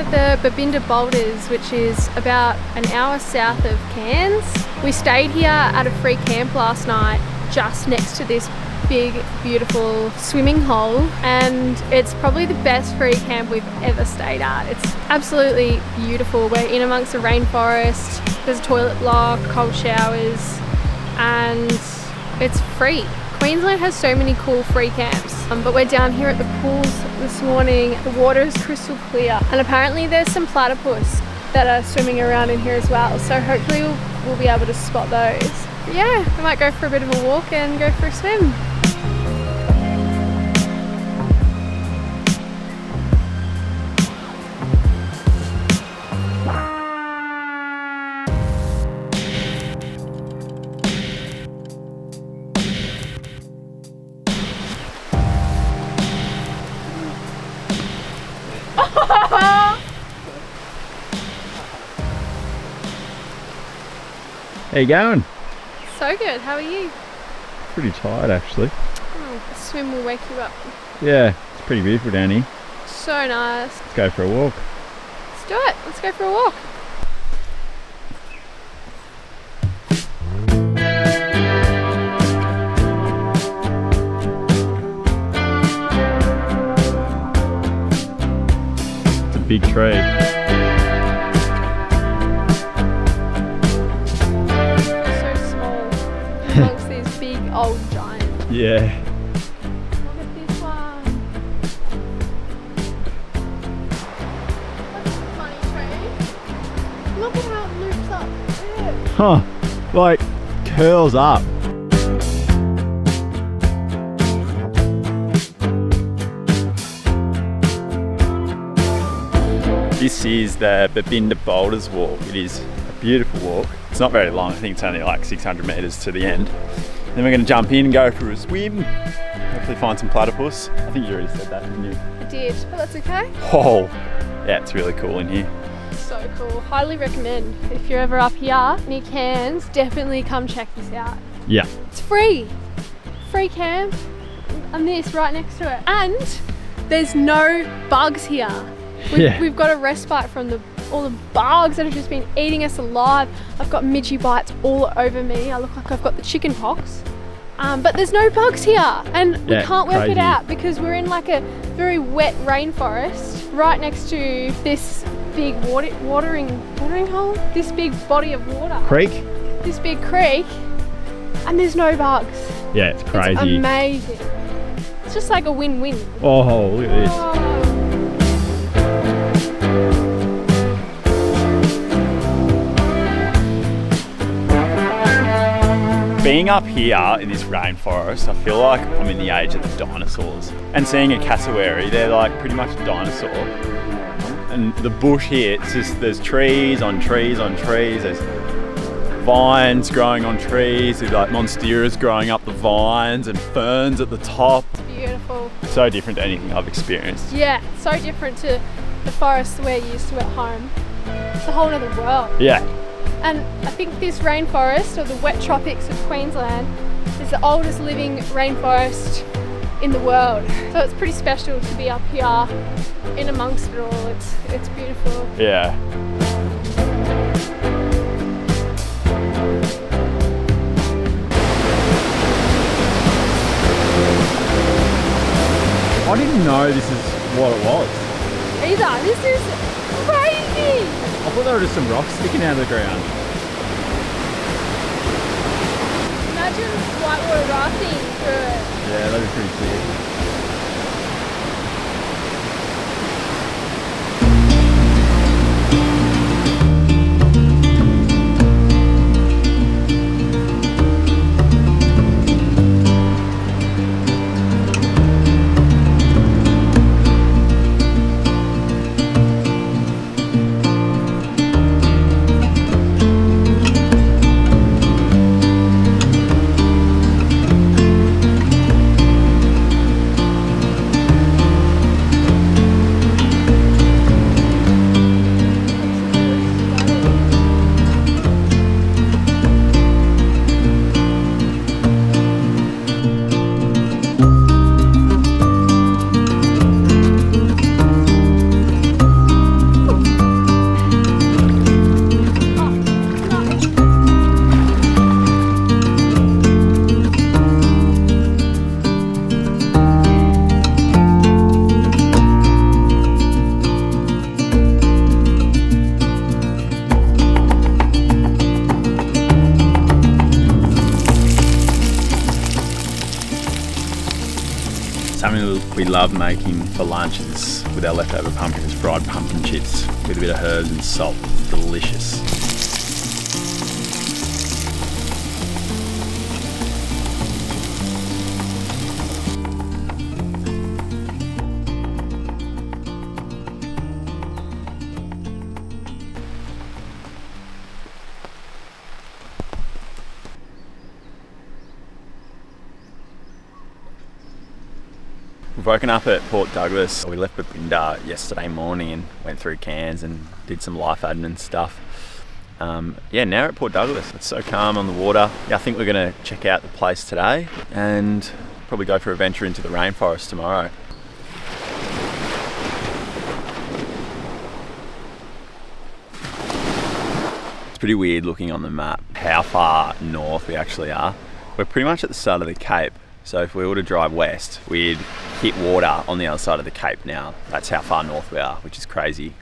down at the Babinda Boulders, which is about an hour south of Cairns. We stayed here at a free camp last night just next to this big beautiful swimming hole, and it's probably the best free camp we've ever stayed at. It's absolutely beautiful. We're in amongst the rainforest, there's a toilet block, cold showers, and it's free. Queensland has so many cool free camps, but we're down here at the pools this morning. The water is crystal clear, and apparently there's some platypus that are swimming around in here as well, so hopefully we'll be able to spot those. But yeah, we might go for a bit of a walk and go for a swim. How you going? So good, how are you? Pretty tired actually. Oh, a swim will wake you up. Yeah, it's pretty beautiful down here. So nice. Let's go for a walk. Let's do it, let's go for a walk. It's a big tree. Amongst these big old giants. Yeah. Look at this one. That's a funny tree. Look at how it loops up. Yeah. Huh. Like curls up. This is the Babinda Boulders walk. It is a beautiful walk. It's not very long, I think it's only like 600 metres to the end. Then we're going to jump in and go for a swim. Hopefully find some platypus. I think you already said that, didn't you? I did, but that's okay. Oh, yeah, it's really cool in here. So cool. Highly recommend. If you're ever up here near Cairns, definitely come check this out. Yeah. It's free. Free camp. And this right next to it. And there's no bugs here. We've got a respite from all the bugs that have just been eating us alive. I've got midgy bites all over me. I look like I've got the chicken pox. But there's no bugs here, and we can't work it out because we're in like a very wet rainforest right next to this big watering hole, this big body of water. Creek? This big creek, and there's no bugs. Yeah, it's crazy. It's amazing. It's just like a win-win. Oh, look at this. Oh. Being up here in this rainforest, I feel like I'm in the age of the dinosaurs. And seeing a cassowary, they're like pretty much a dinosaur. And the bush here, it's just, there's trees on trees on trees, there's vines growing on trees, there's like monsteras growing up the vines and ferns at the top. It's beautiful. So different to anything I've experienced. Yeah, so different to the forests we're used to at home. It's a whole other world. Yeah. And I think this rainforest, or the wet tropics of Queensland, is the oldest living rainforest in the world. So it's pretty special to be up here in amongst it all. It's beautiful. Yeah. I didn't know this is what it was. Either. This is crazy. I thought they were just some rocks sticking out of the ground. Imagine whitewater rafting through it. Yeah, that'd be pretty sick. Something we love making for lunch is with our leftover pumpkin is fried pumpkin chips with a bit of herbs and salt. Delicious. We've woken up at Port Douglas. We left Babinda yesterday morning and went through Cairns and did some life admin stuff. Yeah, now we're at Port Douglas. It's so calm on the water. Yeah, I think we're going to check out the place today and probably go for a venture into the rainforest tomorrow. It's pretty weird looking on the map how far north we actually are. We're pretty much at the start of the Cape. So if we were to drive west, we'd hit water on the other side of the Cape now. That's how far north we are, which is crazy.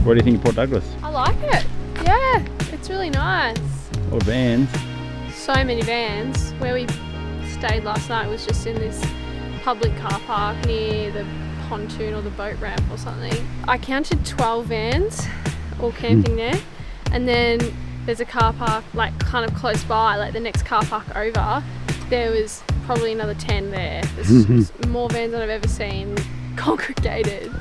What do you think of Port Douglas? I like it. Yeah, it's really nice. All the vans. So many vans. Where we stayed last night was just in this public car park near the pontoon or the boat ramp or something. I counted 12 vans all camping there, and then there's a car park like kind of close by, like the next car park over. There was probably another 10 there. There's more vans than I've ever seen congregated.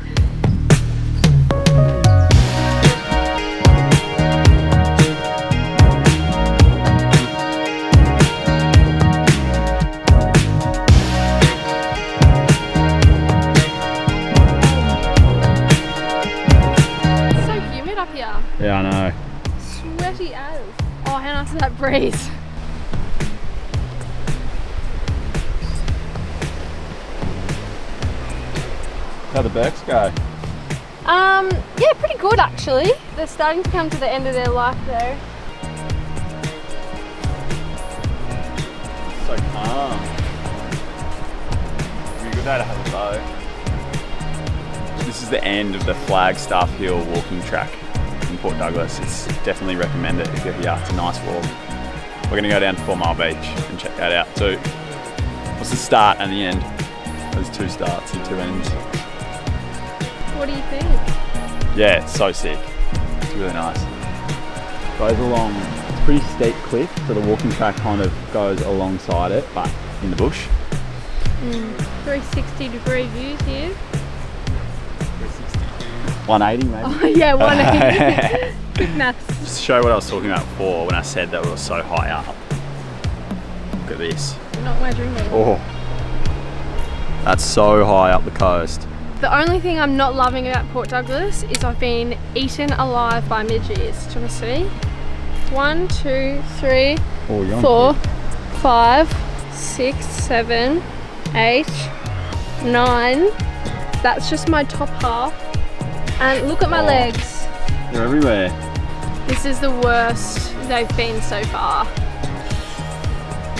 Yeah, I know. Sweaty as. Oh, how nice is that breeze? How'd the Burks go? Yeah, pretty good actually. They're starting to come to the end of their life though. So calm. It'd be a good day to have a boat. This is the end of the Flagstaff Hill walking track in Port Douglas. It's definitely recommend it if you're here. It's a nice walk. We're going to go down to 4 Mile Beach and check that out too. What's the start and the end? There's 2 starts and 2 ends. What do you think? Yeah, it's so sick. It's really nice. Goes along, it's a pretty steep cliff, so the walking track kind of goes alongside it, but in the bush. 360-degree views here. 180 maybe? Oh yeah, 180. Quick maths. Just to show what I was talking about before when I said that we were so high up. Look at this. You're not measuring it. Oh, that's so high up the coast. The only thing I'm not loving about Port Douglas is I've been eaten alive by midges. Do you want to see? 1, 2, 3, 4, 5, 6, 7, 8, 9. That's just my top half. And look at my legs. They're everywhere. This is the worst they've been so far. Do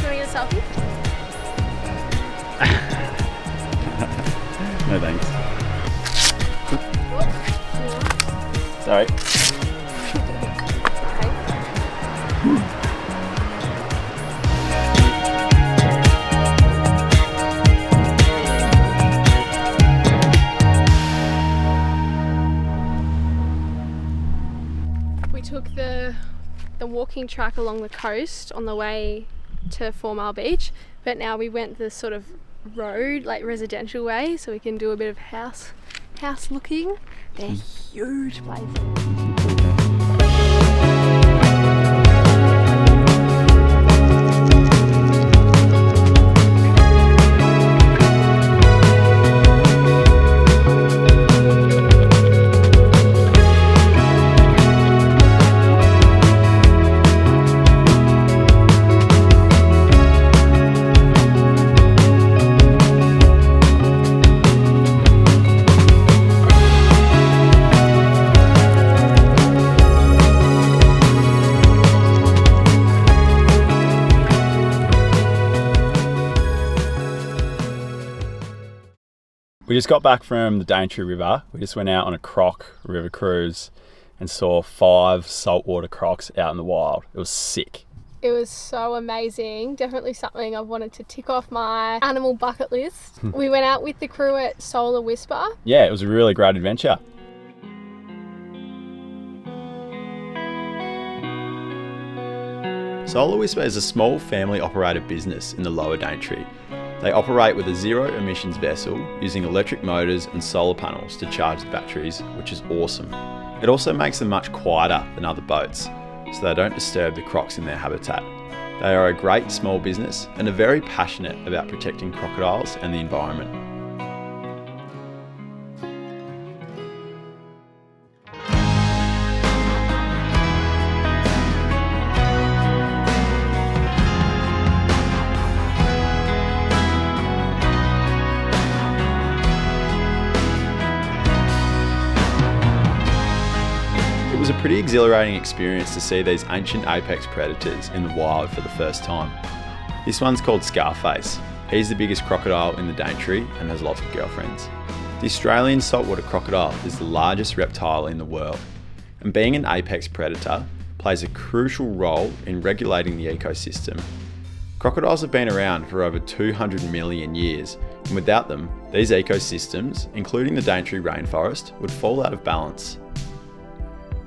you want to get a selfie? No thanks. Sorry. We took the walking track along the coast on the way to 4 Mile Beach, but now we went the sort of road, like residential way, so we can do a bit of house looking. They're huge places. We just got back from the Daintree River. We just went out on a croc river cruise and saw 5 saltwater crocs out in the wild. It was sick. It was so amazing. Definitely something I've wanted to tick off my animal bucket list. We went out with the crew at Solar Whisper. Yeah, it was a really great adventure. Solar Whisper is a small family-operated business in the Lower Daintree. They operate with a zero-emissions vessel using electric motors and solar panels to charge the batteries, which is awesome. It also makes them much quieter than other boats, so they don't disturb the crocs in their habitat. They are a great small business and are very passionate about protecting crocodiles and the environment. It was a pretty exhilarating experience to see these ancient apex predators in the wild for the first time. This one's called Scarface. He's the biggest crocodile in the Daintree and has lots of girlfriends. The Australian saltwater crocodile is the largest reptile in the world, and being an apex predator plays a crucial role in regulating the ecosystem. Crocodiles have been around for over 200 million years, and without them, these ecosystems, including the Daintree rainforest, would fall out of balance.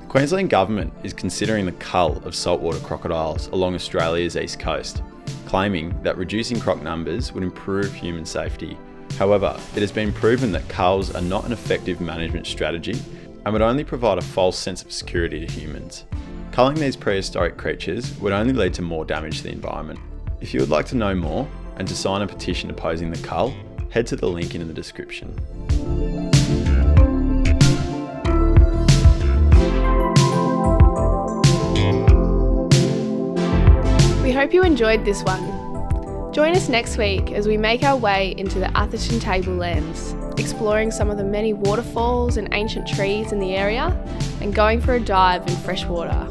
The Queensland Government is considering the cull of saltwater crocodiles along Australia's east coast, claiming that reducing croc numbers would improve human safety. However, it has been proven that culls are not an effective management strategy and would only provide a false sense of security to humans. Culling these prehistoric creatures would only lead to more damage to the environment. If you would like to know more and to sign a petition opposing the cull, head to the link in the description. We hope you enjoyed this one. Join us next week as we make our way into the Atherton Tablelands, exploring some of the many waterfalls and ancient trees in the area and going for a dive in fresh water.